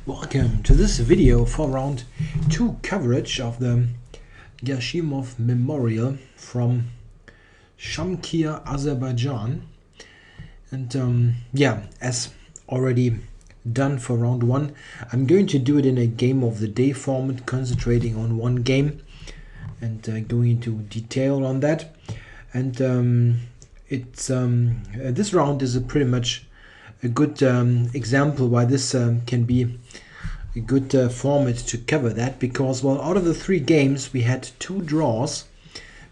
Welcome to this video for round 2 coverage of the Gashimov Memorial from Shamkir, Azerbaijan. And as already done for round 1, I'm going to do it in a game of the day format, concentrating on one game and going into detail on that. And this round is pretty much a good example why this can be a good format to cover that, because, well, out of the 3 games we had 2 draws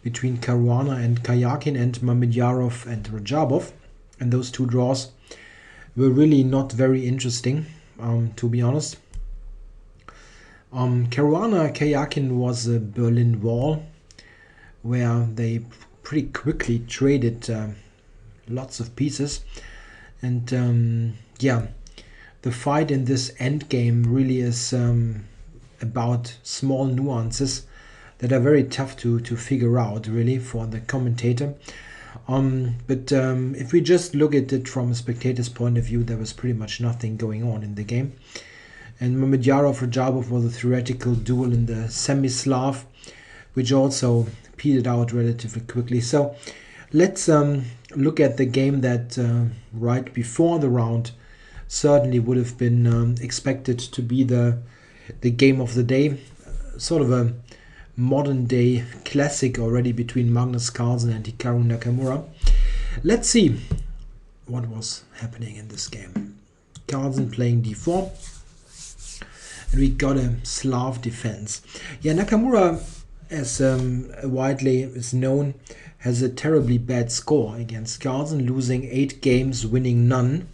between Caruana and Kayakin and Mamedyarov and Rajabov, and those 2 draws were really not very interesting, to be honest. Caruana Kayakin was a Berlin Wall where they pretty quickly traded lots of pieces. And the fight in this endgame really is about small nuances that are very tough to figure out, really, for the commentator. But if we just look at it from a spectator's point of view, there was pretty much nothing going on in the game. And Mamedyarov-Rajabov was a theoretical duel in the semi-Slav, which also petered out relatively quickly. So let's look at the game that right before the round certainly would have been expected to be the game of the day. Sort of a modern day classic already between Magnus Carlsen and Hikaru Nakamura. Let's see what was happening in this game. Carlsen playing d4, and we got a Slav defense. Yeah, Nakamura, as widely is known, has a terribly bad score against Carlsen, losing 8 games, winning none.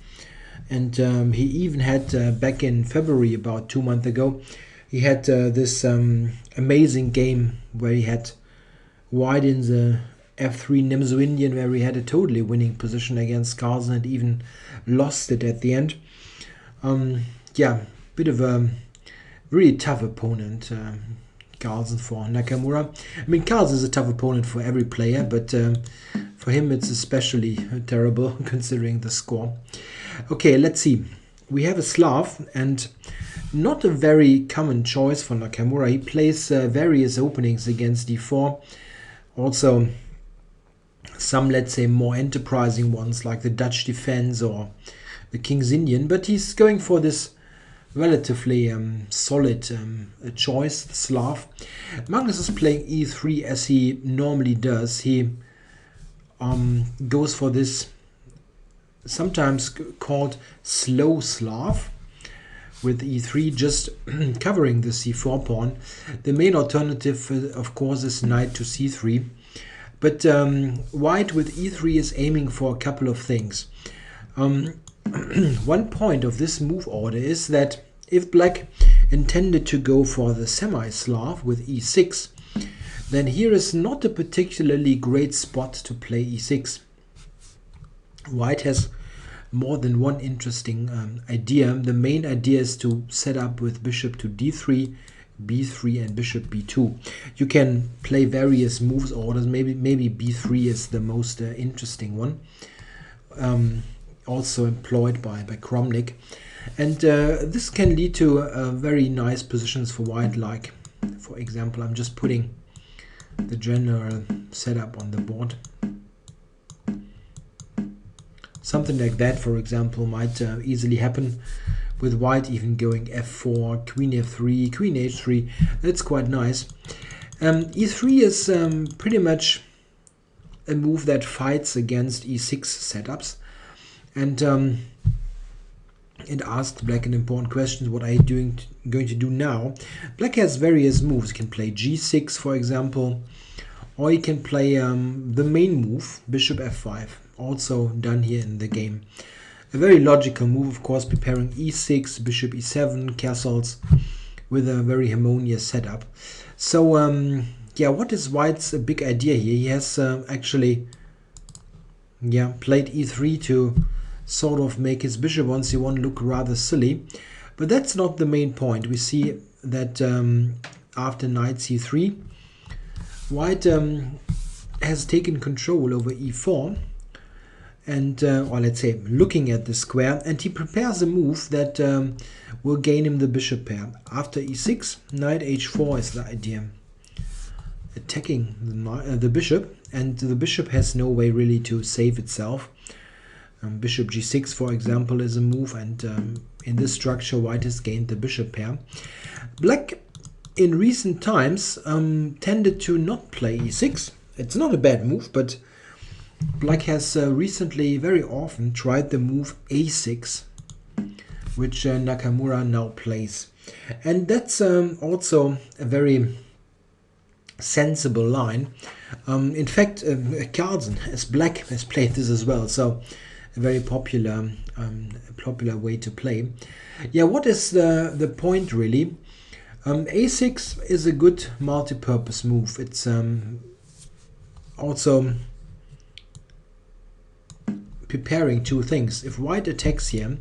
And he even had, back in February, about 2 months ago, he had this amazing game where he had white in the f3 Nimzo Indian, where he had a totally winning position against Carlsen and even lost it at the end. Bit of a really tough opponent, Carlsen, for Nakamura. I mean, Carlsen is a tough opponent for every player, but for him it's especially terrible considering the score. Okay, let's see. We have a Slav, and not a very common choice for Nakamura. He plays various openings against d4. Also some, let's say, more enterprising ones like the Dutch defense or the King's Indian, but he's going for this relatively solid choice, the Slav. Magnus is playing e3 as he normally does. He goes for this sometimes called slow Slav with e3, just covering the c4 pawn. The main alternative, of course, is knight to c3. But white with e3 is aiming for a couple of things. One point of this move order is that if black intended to go for the semi-Slav with e6, then here is not a particularly great spot to play e6. White has more than one interesting idea. The main idea is to set up with bishop to d3, b3 and bishop b2. You can play various moves orders. Maybe b3 is the most interesting one. Also employed by Kromnik, and this can lead to very nice positions for white, like, for example, I'm just putting the general setup on the board. Something like that, for example, might easily happen with white even going f4, queen f3, queen h3. That's quite nice. e3 is pretty much a move that fights against e6 setups. And it asked black an important question: what are you going to do now? Black has various moves. You can play g6, for example, or you can play the main move, bishop f5, also done here in the game. A very logical move, of course, preparing e6, bishop e7, castles, with a very harmonious setup. So, what is white's big idea here? He has actually played e3 to sort of make his bishop on c1 look rather silly, but that's not the main point. We see that after knight c3, white has taken control over e4, and or let's say looking at the square, and he prepares a move that will gain him the bishop pair. After e6, knight h4 is the idea. Attacking the bishop, and the bishop has no way really to save itself. Bishop g6, for example, is a move, and in this structure white has gained the bishop pair. Black in recent times tended to not play e6. It's not a bad move, but Black has recently very often tried the move a6, which Nakamura now plays. And that's also a very sensible line. In fact, Carlsen, as Black, has played this as well, so a very popular way to play. Yeah, what is the point really? A6 is a good multi-purpose move. It's also preparing two things. If white attacks here,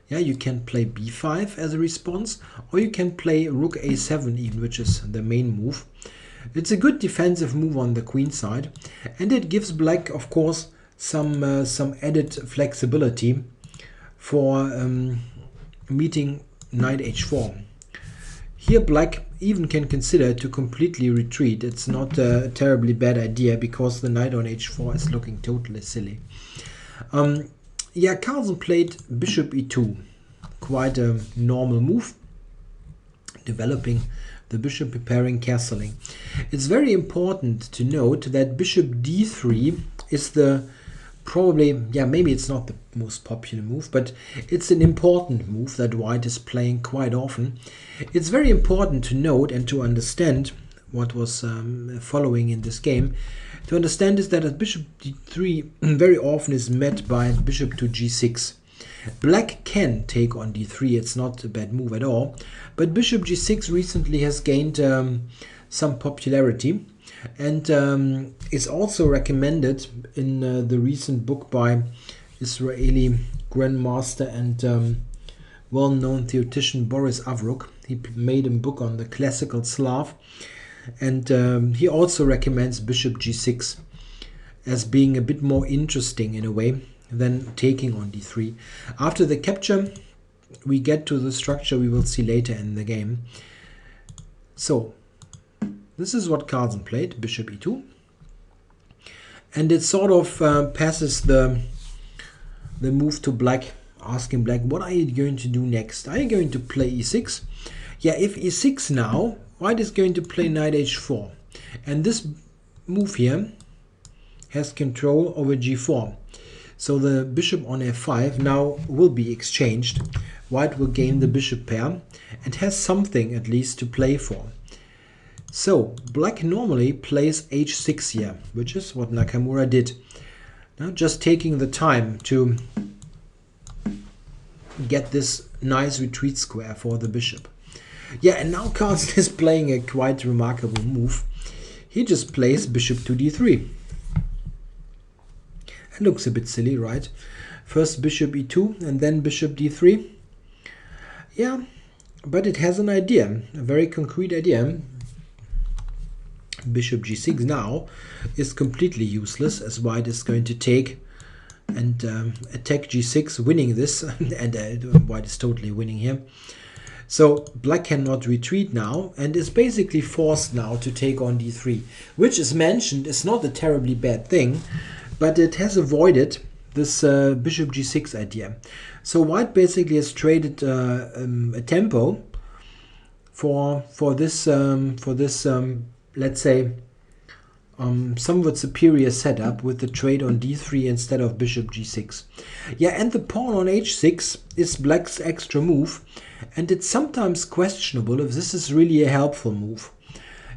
yeah, you can play b5 as a response, or you can play rook a7 even, which is the main move. It's a good defensive move on the queen side, and it gives Black, of course, some added flexibility for meeting knight h4. Here Black even can consider to completely retreat. It's not a terribly bad idea, because the knight on h4 is looking totally silly. Yeah, Carlsen played bishop e2, quite a normal move, developing the bishop, preparing castling. It's very important to note that bishop d3 is the probably, yeah, maybe it's not the most popular move, but it's an important move that white is playing quite often. It's very important to note and to understand what was following in this game. To understand is that a bishop d3 very often is met by bishop to g6. Black can take on d3, it's not a bad move at all, but bishop g6 recently has gained some popularity, and is also recommended in the recent book by Israeli grandmaster and well-known theoretician Boris Avrukh. He made a book on the classical Slav, and he also recommends bishop g6 as being a bit more interesting in a way than taking on d3. After the capture, we get to the structure we will see later in the game. So this is what Carlsen played, bishop e2, and it sort of passes the move to Black, asking Black, what are you going to do next? Are you going to play e6? Yeah, if e6 now, white is going to play knight h4, and this move here has control over g4. So the bishop on f5 now will be exchanged. White will gain the bishop pair and has something at least to play for. So Black normally plays h6 here, which is what Nakamura did. Now just taking the time to get this nice retreat square for the bishop. Yeah, and now Carlsen is playing a quite remarkable move. He just plays bishop to d3. It looks a bit silly, right? First bishop e2 and then bishop d3. Yeah, but it has an idea, a very concrete idea. Bishop g6 now is completely useless, as white is going to take and attack g6, winning this, and white is totally winning here. So Black cannot retreat now and is basically forced now to take on d3, which is mentioned is not a terribly bad thing, but it has avoided this bishop g6 idea. So white basically has traded a tempo for this let's say somewhat superior setup with the trade on d3 instead of bishop g6. Yeah, and the pawn on h6 is Black's extra move, and it's sometimes questionable if this is really a helpful move.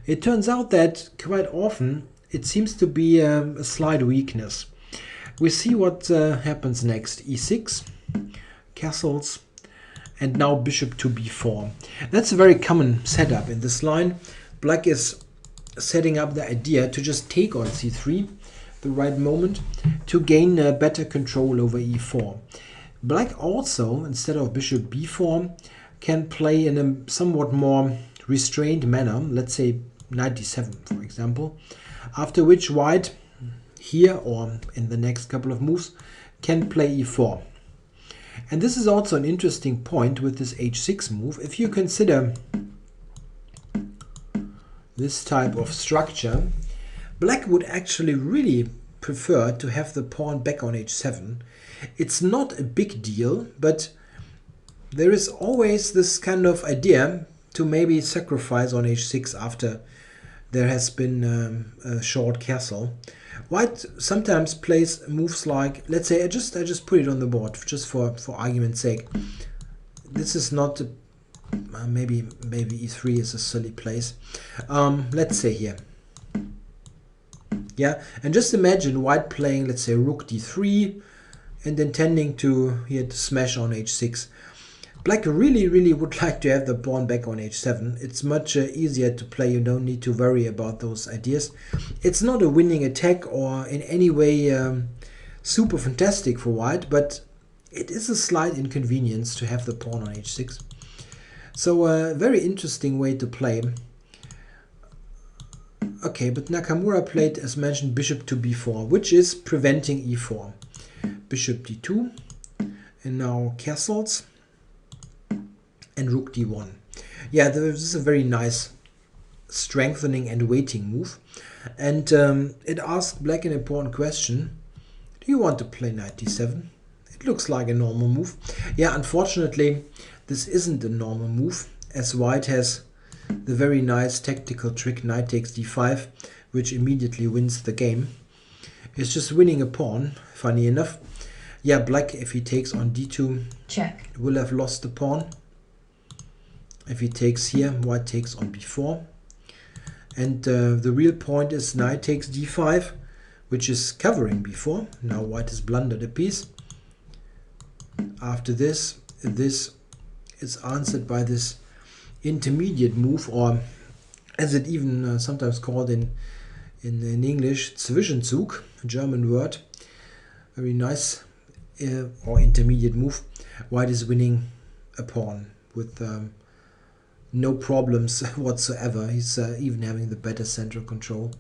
It turns out that quite often it seems to be a slight weakness. We see what happens next. e6, castles, and now bishop to b4. That's a very common setup in this line. Black is setting up the idea to just take on c3, the right moment, to gain better control over e4. Black also, instead of bishop b4, can play in a somewhat more restrained manner, let's say knight d7, for example, after which white here or in the next couple of moves can play e4. And this is also an interesting point with this h6 move. If you consider this type of structure, black would actually really prefer to have the pawn back on h7. It's not a big deal, but there is always this kind of idea to maybe sacrifice on h6 after there has been a short castle. White sometimes plays moves like, let's say I just put it on the board just for argument's sake. This is not maybe e3 is a silly place. Let's say here. Yeah, and just imagine white playing, let's say, rook d3 and intending to here to smash on h6. Black really would like to have the pawn back on h7. It's much easier to play. You don't need to worry about those ideas. It's not a winning attack or in any way super fantastic for white, but it is a slight inconvenience to have the pawn on h6. So a very interesting way to play. Okay, but Nakamura played, as mentioned, bishop to b4, which is preventing e4. Bishop d2, and now castles, and rook d1. Yeah, this is a very nice strengthening and waiting move. And it asked black an important question. Do you want to play knight d7? It looks like a normal move. Yeah, unfortunately, this isn't a normal move, as white has the very nice tactical trick knight takes d5, which immediately wins the game. It's just winning a pawn, funny enough. Yeah, black, if he takes on d2, check, will have lost the pawn. If he takes here, white takes on b4. And the real point is knight takes d5, which is covering b4. Now white has blundered a piece. After this, this is answered by this intermediate move, or as it even sometimes called in English, Zwischenzug, a German word. Very nice or intermediate move. White is winning a pawn with no problems whatsoever. He's even having the better central control.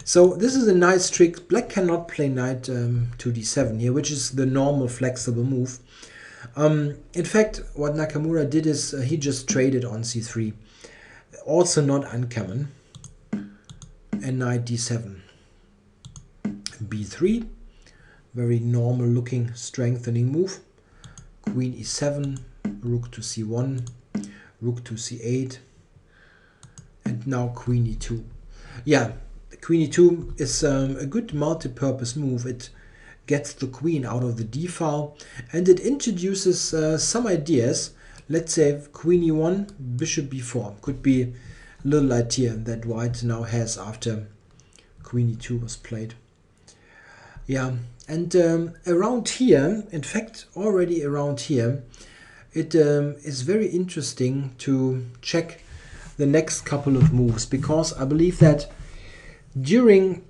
So this is a nice trick. Black cannot play knight to d7 here, which is the normal flexible move. In fact, what Nakamura did is he just traded on c3. Also not uncommon. And knight d7. b3. Very normal looking strengthening move. Queen e7. Rook to c1. Rook to c8. And now queen e2. Yeah, queen e2 is a good multi-purpose move. It gets the queen out of the d file, and it introduces some ideas. Let's say queen e1, bishop b4 could be a little idea that white now has after queen e2 was played. Yeah, and around here, in fact already around here, it is very interesting to check the next couple of moves, because I believe that during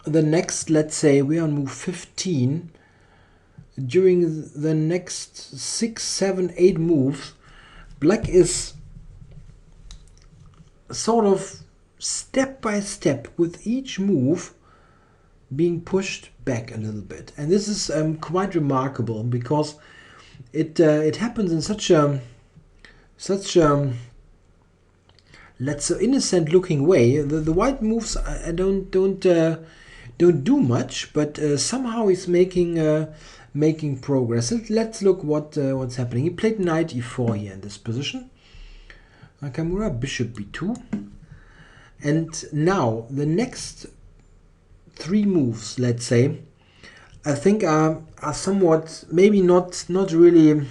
the next, let's say we are on move 15, during the next 6, 7, 8 moves, black is sort of step by step with each move being pushed back a little bit. And this is quite remarkable, because it happens in such let's say innocent looking way. The white moves don't do much, but somehow he's making progress. Let's look what's happening. He played knight e4 here in this position. Nakamura, bishop b2. And now the next 3 moves, let's say, I think are somewhat, maybe not really,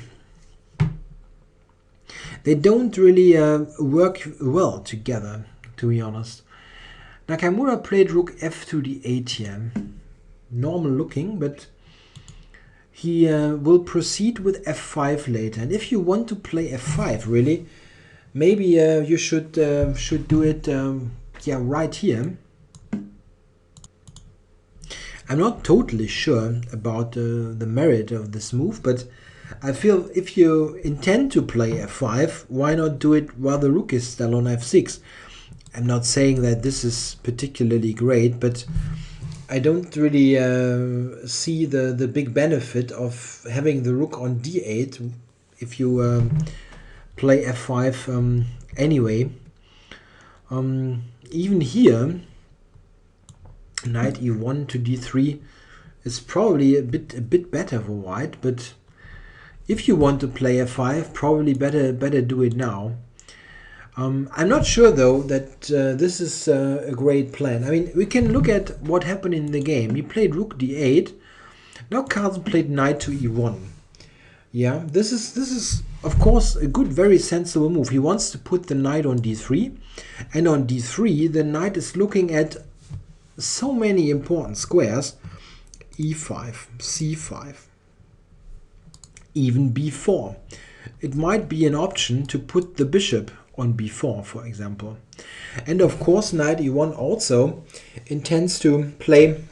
they don't really work well together, to be honest. Nakamura played rook f to d8 here. Normal looking, but he will proceed with f5 later. And if you want to play f5, really, maybe you should do it yeah, right here. I'm not totally sure about the merit of this move, but I feel if you intend to play f5, why not do it while the rook is still on f6? I'm not saying that this is particularly great, but I don't really see the big benefit of having the rook on d8 if you play f5 anyway. Even here, knight e1 to d3 is probably a bit better for white, but if you want to play f5, probably better do it now. I'm not sure though that this is a great plan. I mean, we can look at what happened in the game. He played rook d8. Now Carlsen played knight to e1. Yeah, this is of course a good, very sensible move. He wants to put the knight on d3, and on d3 the knight is looking at so many important squares: e5, c5, even b4. It might be an option to put the bishop on b4, for example. And of course knight e1 also intends to play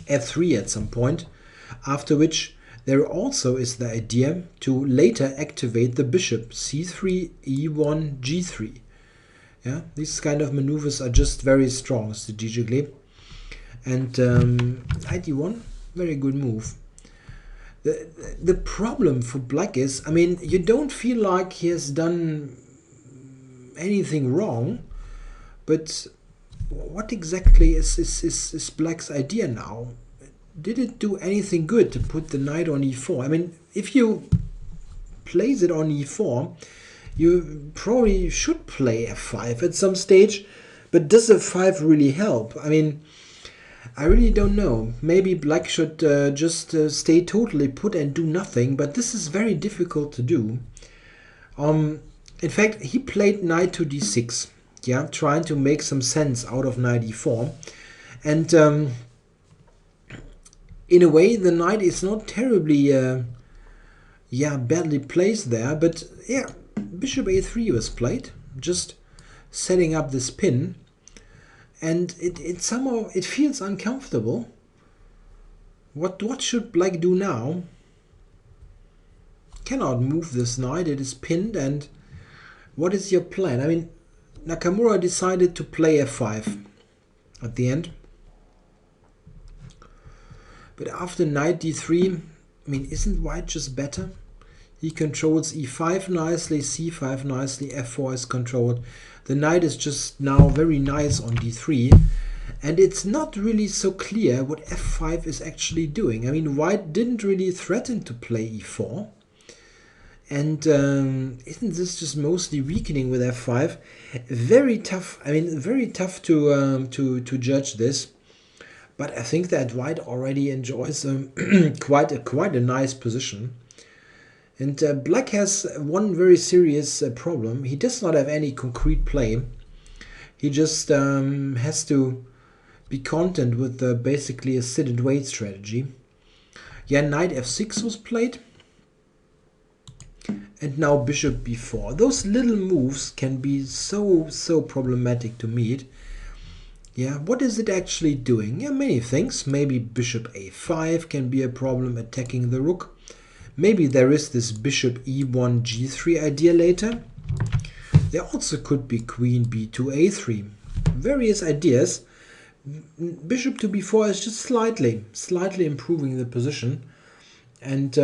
f3 at some point, after which there also is the idea to later activate the bishop c3, e1, g3. Yeah, these kind of maneuvers are just very strong strategically. And knight e1, very good move. The problem for black is, I mean, you don't feel like he has done anything wrong, but what exactly is black's idea now? Did it do anything good to put the knight on e4? I mean, if you place it on e4, you probably should play f5 at some stage, but does f5 really help? I mean, I really don't know. Maybe black should just stay totally put and do nothing, but this is very difficult to do. In fact, he played knight to d6, yeah, trying to make some sense out of knight e4. And in a way, the knight is not terribly badly placed there, but yeah, bishop a3 was played, just setting up this pin. And it somehow it feels uncomfortable. What should black do now? Cannot move this knight, it is pinned. And what is your plan? I mean, Nakamura decided to play f5 at the end. But after knight d3, I mean, isn't white just better? He controls e5 nicely, c5 nicely, f4 is controlled. The knight is just now very nice on d3. And it's not really so clear what f5 is actually doing. I mean, white didn't really threaten to play e4. And isn't this just mostly weakening with f5? Very tough. I mean, very tough to judge this. But I think that white already enjoys quite a nice position. And black has one very serious problem. He does not have any concrete play. He just has to be content with basically a sit and wait strategy. Yeah, knight f6 was played. And now bishop b4. Those little moves can be so problematic to meet. Yeah, what is it actually doing? Yeah, many things. Maybe bishop a5 can be a problem attacking the rook. Maybe there is this bishop e1 g3 idea later. There also could be queen b2 a3. Various ideas. Bishop to b4 is just slightly improving the position. And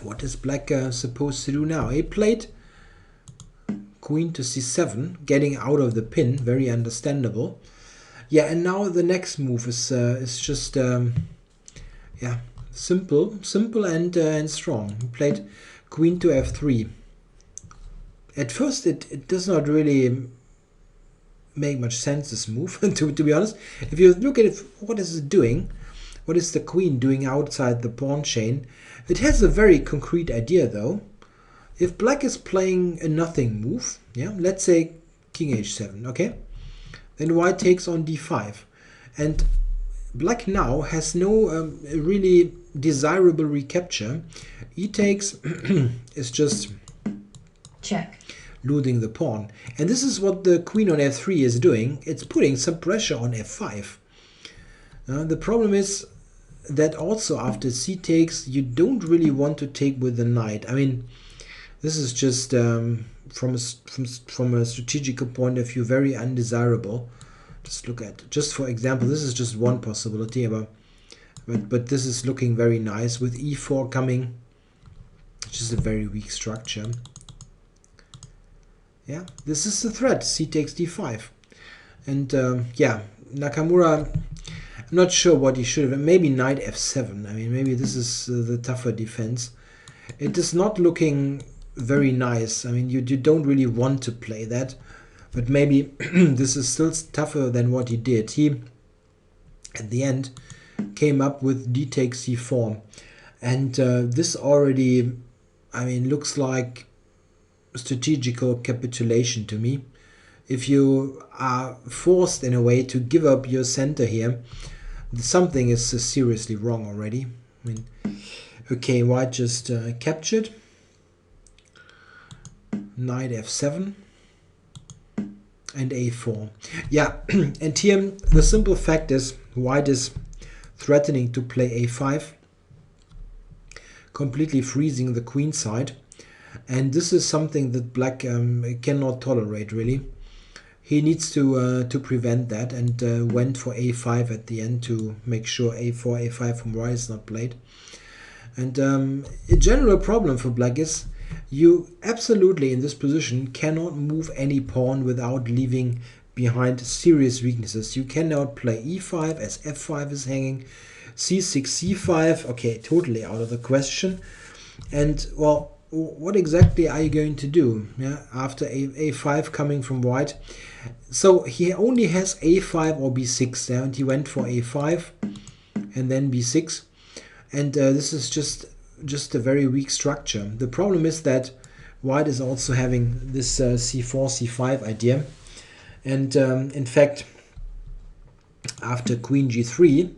what is black supposed to do now? He played queen to c7, getting out of the pin. Very understandable. Yeah, and now the next move is just simple and strong. He played queen to f3. At first it does not really make much sense, this move, to be honest. If you look at it, what is it doing? What is the queen doing outside the pawn chain? It has a very concrete idea though. If black is playing a nothing move, yeah, let's say king h7, okay? Then white takes on d5. And black now has no really desirable recapture. E takes is just check, looting the pawn. And this is what the queen on f3 is doing. It's putting some pressure on f5. The problem is that also after c takes, you don't really want to take with the knight. I mean, this is just from a strategical point of view very undesirable. Just look at, just for example, this is just one possibility, but this is looking very nice with e4 coming. It's just a very weak structure. Yeah, this is the threat. C takes d5. And yeah, Nakamura, I'm not sure what he should have. Maybe knight f7. I mean, maybe this is the tougher defense. It is not looking very nice. I mean, you don't really want to play that. But maybe this is still tougher than what he did. He, at the end, came up with d takes c4. And this already, I mean, looks like strategical capitulation to me. If you are forced in a way to give up your center here, something is seriously wrong already. I mean, okay, white just captured. Knight f7 and a4. Yeah, and here the simple fact is white is threatening to play a5, completely freezing the queen side. And this is something that black cannot tolerate, really. He needs to prevent that, and went for a5 at the end to make sure a4, a5 from white is not played. And a general problem for black is you absolutely in this position cannot move any pawn without leaving behind serious weaknesses. You cannot play e5 as f5 is hanging, c6, c5, okay, totally out of the question. And well, what exactly are you going to do, yeah, after a5 coming from white? So he only has a5 or b6, yeah, and he went for a5 and then b6, and this is just a very weak structure. The problem is that white is also having this c4, c5 idea, and in fact, after queen g3,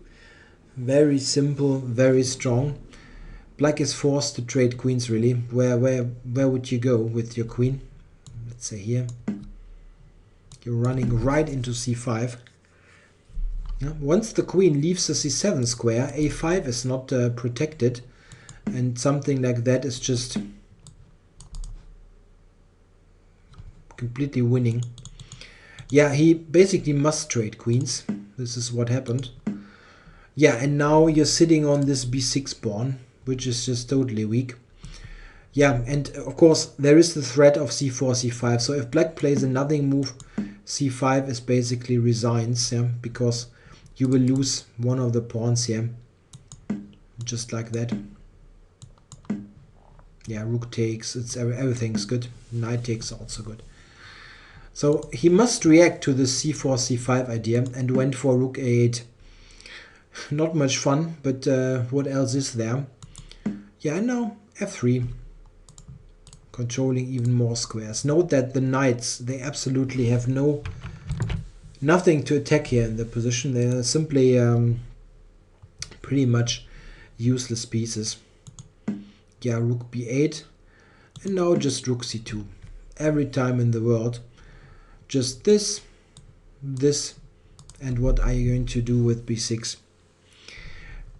very simple, very strong, black is forced to trade queens, really. Where would you go with your queen? Let's say here. You're running right into c5. Yeah. Once the queen leaves the c7 square, a5 is not protected, and something like that is just completely winning. Yeah, he basically must trade queens. This is what happened. Yeah, and now you're sitting on this b6 pawn, which is just totally weak. Yeah, and of course there is the threat of c4, c5. So if black plays a nothing move, c5 is basically resigns, yeah, because you will lose one of the pawns here, just like that. Yeah, rook takes, everything's good. Knight takes also good. So he must react to the c4, c5 idea and went for rook a8. Not much fun, but what else is there? Yeah, and now f3, controlling even more squares. Note that the knights, they absolutely have nothing to attack here in the position. They are simply pretty much useless pieces. Yeah, rook b8, and now just rook c2. Every time in the world, just this, and what are you going to do with b6?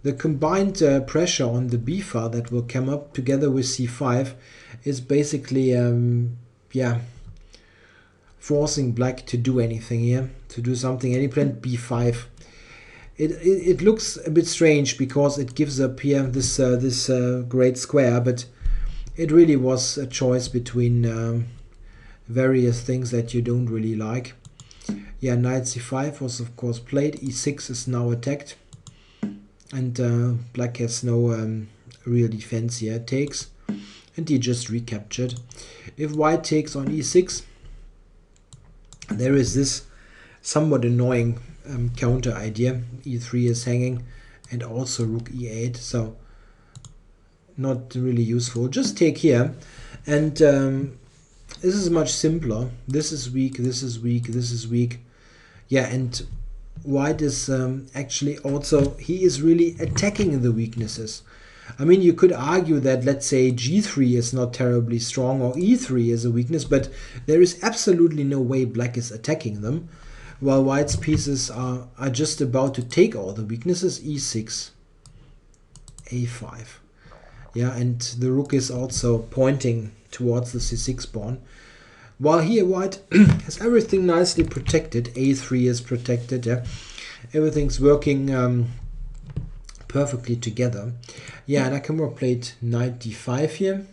The combined pressure on the b file that will come up together with c5 is basically, yeah, forcing black to do anything here, to do something. And he played b5. It looks a bit strange because it gives up here this great square, but it really was a choice between various things that you don't really like. Yeah, knight c5 was of course played. e6 is now attacked, and black has no real defense here. Takes, and he just recaptured. If white takes on e6, there is this somewhat annoying counter idea. e3 is hanging, and also rook e8, so not really useful. Just take here, and this is much simpler. This is weak, this is weak, this is weak. Yeah, and white is actually also, he is really attacking the weaknesses. I mean, you could argue that, let's say, g3 is not terribly strong, or e3 is a weakness, but there is absolutely no way black is attacking them, while white's pieces are just about to take all the weaknesses. e6, a5. Yeah, and the rook is also pointing towards the c6 pawn. While here white has everything nicely protected. A3 is protected, yeah. Everything's working perfectly together. Yeah, Nakamura played knight d5 here.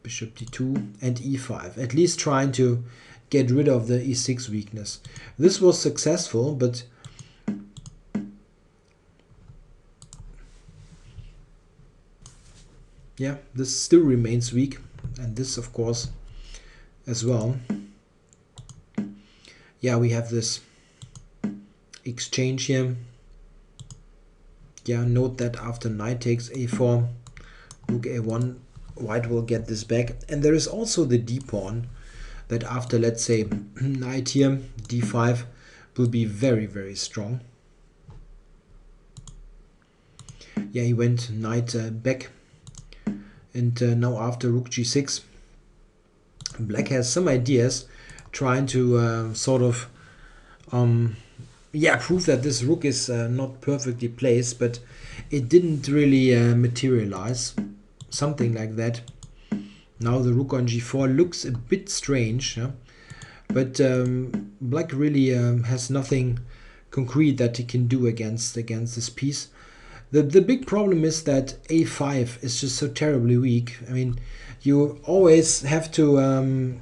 Bishop d2 and e5. At least trying to get rid of the e6 weakness. This was successful, but yeah, this still remains weak. And this, of course, as well. Yeah, we have this exchange here. Yeah, note that after knight takes a4, rook a1, white will get this back. And there is also the d pawn that after, let's say, knight here, d5 will be very, very strong. Yeah, he went knight back. And now after rook g6, black has some ideas trying to sort of yeah, prove that this rook is not perfectly placed, but it didn't really materialize. Something like that. Now the rook on g4 looks a bit strange, yeah? But black really has nothing concrete that he can do against this piece. The big problem is that a5 is just so terribly weak. I mean, you always have to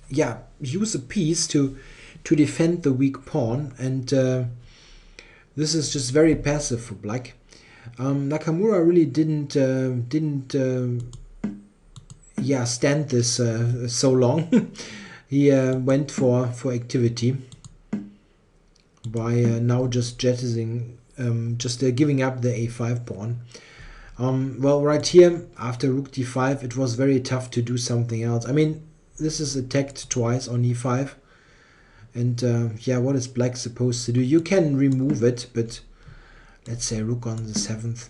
yeah, use a piece to defend the weak pawn, and this is just very passive for black. Nakamura really didn't yeah, stand this so long. He went for activity by now just jettisoning, just giving up the a5 pawn. Well, right here after rook d5, it was very tough to do something else. I mean, this is attacked twice on e5. And yeah, what is black supposed to do? You can remove it, but let's say rook on the 7th.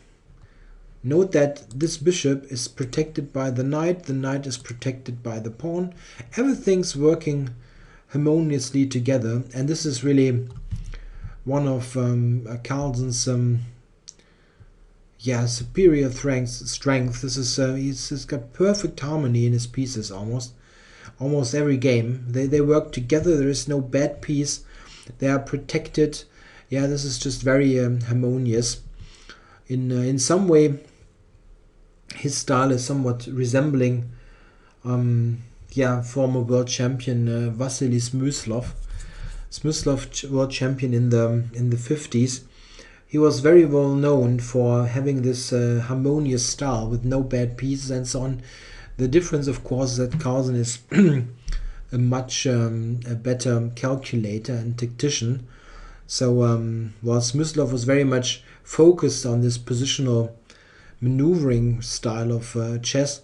Note that this bishop is protected by the knight is protected by the pawn. Everything's working harmoniously together, and this is really one of Carlsen's yeah, superior strength. This is he's got perfect harmony in his pieces almost every game. They work together. There is no bad piece. They are protected. Yeah, this is just very harmonious. In some way, his style is somewhat resembling yeah, former world champion Vasily Smyslov. Smyslov, world champion in the 50s. He was very well known for having this harmonious style with no bad pieces and so on. The difference, of course, is that Carlsen is a much a better calculator and tactician. So while Smyslov was very much focused on this positional maneuvering style of chess,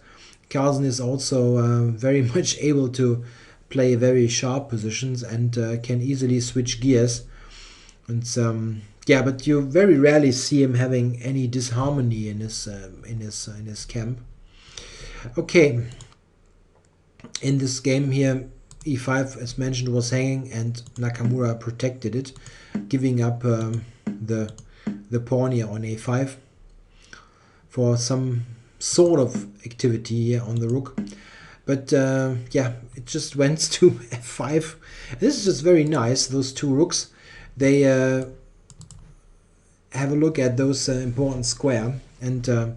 Carlsen is also very much able to play very sharp positions and can easily switch gears. And yeah, but you very rarely see him having any disharmony in his camp. Okay, in this game here, e5, as mentioned, was hanging, and Nakamura protected it, giving up the pawn here on a5 for some sort of activity here on the rook. But yeah, it just went to f5. This is just very nice. Those two rooks, they have a look at those important square, and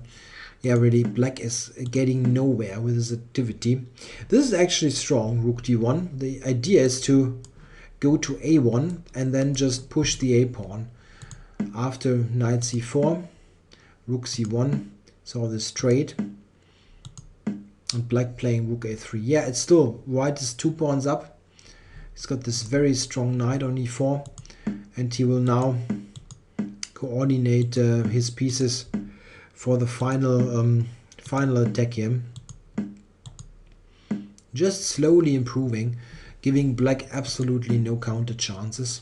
yeah, really, black is getting nowhere with his activity. This is actually strong, rook d1. The idea is to go to a1 and then just push the a pawn. After knight c4, rook c1, so this trade. And black playing rook a3. Yeah, it's still white is 2 pawns up. He's got this very strong knight on e4, and he will now coordinate his pieces for the final attack here. Just slowly improving, giving black absolutely no counter chances.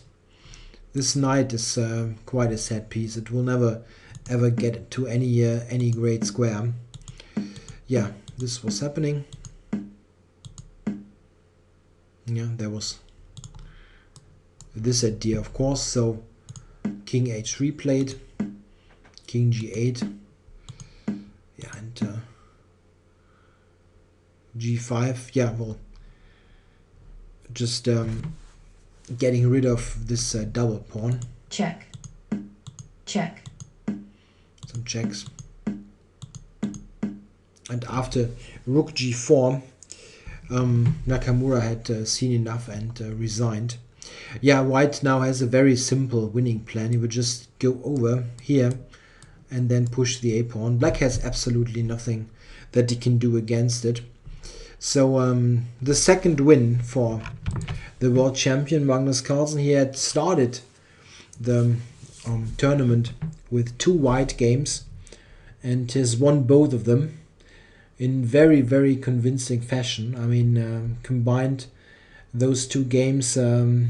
This knight is quite a sad piece. It will never ever get to any great square. Yeah, this was happening. Yeah, there was this idea, of course. So king h3 played, king g8. Yeah, and g5. Yeah, well, just getting rid of this double pawn. Check. Check. Some checks. And after rook g4, Nakamura had seen enough and resigned. Yeah, white now has a very simple winning plan. He would just go over here and then push the a pawn. Black has absolutely nothing that he can do against it. So the second win for the world champion Magnus Carlsen. He had started the tournament with 2 white games and has won both of them in very, very convincing fashion. I mean, combined, those 2 games are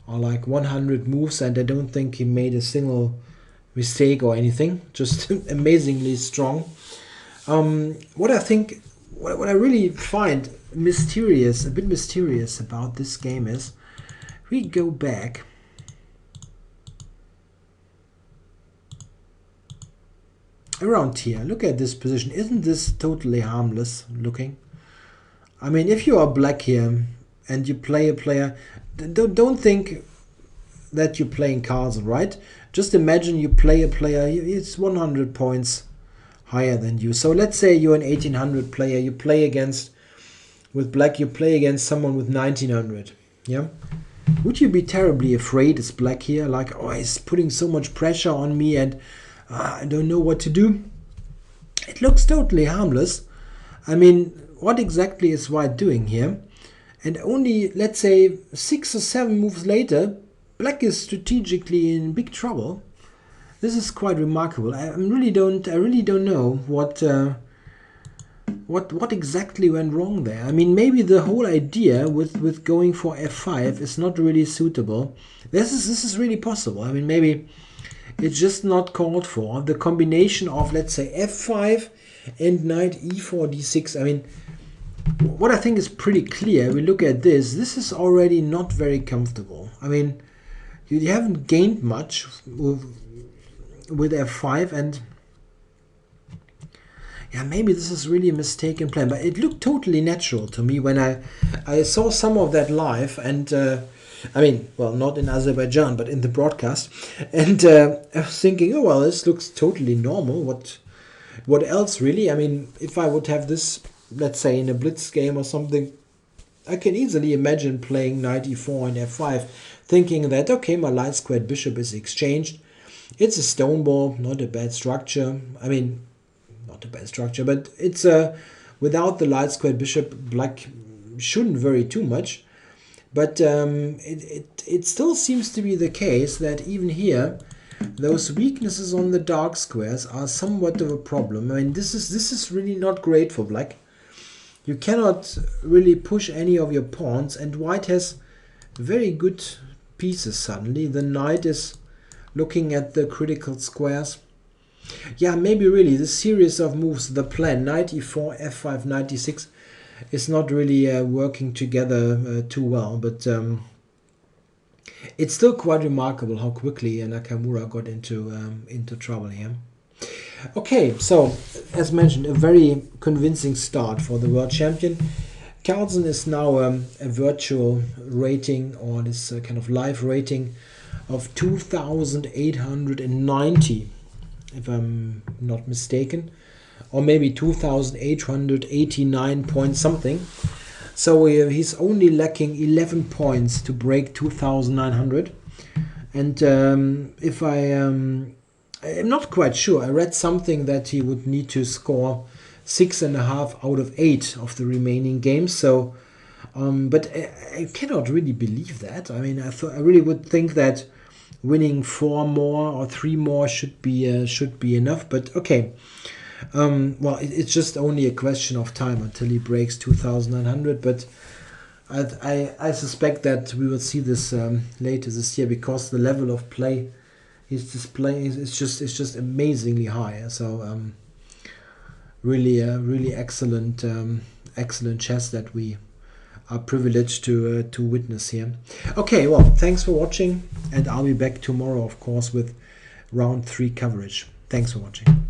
like 100 moves, and I don't think he made a single mistake or anything. Just amazingly strong. What I really find mysterious, a bit mysterious about this game is, we go back. Around here, look at this position. Isn't this totally harmless looking? I mean, if you are black here and you play a player, don't think that you're playing Carlsen, right? Just imagine you play a player, it's 100 points higher than you. So let's say you're an 1800 player, you play against, with black, you play against someone with 1900, yeah? Would you be terribly afraid as black here? Like, oh, he's putting so much pressure on me and I don't know what to do. It looks totally harmless. I mean, what exactly is white doing here? And only, let's say, 6 or 7 moves later, black is strategically in big trouble. This is quite remarkable. I really don't know what exactly went wrong there. I mean, maybe the whole idea with going for f5 is not really suitable. This is really possible. I mean, maybe it's just not called for. The combination of, let's say, f5 and knight e4 d6. I mean, what I think is pretty clear, we look at this, this is already not very comfortable. I mean, you haven't gained much with f5, and yeah, maybe this is really a mistaken plan, but it looked totally natural to me when I saw some of that live, and I mean, well, not in Azerbaijan, but in the broadcast, and I was thinking, oh well, this looks totally normal. What else really? I mean, if I would have this, let's say, in a blitz game or something, I can easily imagine playing knight e4 and f5, thinking that, okay, my light squared bishop is exchanged. It's a stone ball, not a bad structure. I mean, not a bad structure, but it's without the light squared bishop, black shouldn't vary too much. But it still seems to be the case that even here, those weaknesses on the dark squares are somewhat of a problem. I mean, this is really not great for black. You cannot really push any of your pawns, and white has very good pieces suddenly. The knight is looking at the critical squares. Yeah, maybe really the series of moves, the plan, knight e4, f5, knight d6, is not really working together too well, but it's still quite remarkable how quickly Nakamura got into trouble here. Okay, so as mentioned, a very convincing start for the world champion. Carlsen is now a virtual rating, or this kind of live rating, of 2,890, if I'm not mistaken, or maybe 2,889 point something. So he's only lacking 11 points to break 2,900. And if I'm not quite sure. I read something that he would need to score 6.5 out of 8 of the remaining games. So, but I cannot really believe that. I mean, I really would think that winning 4 more or 3 more should be enough. But okay, well, it's just only a question of time until he breaks 2,900. But I suspect that we will see this later this year, because the level of play he's displaying is just amazingly high. So really excellent chess that we are privileged to witness here. Okay, well, thanks for watching, and I'll be back tomorrow, of course, with round 3 coverage. Thanks for watching.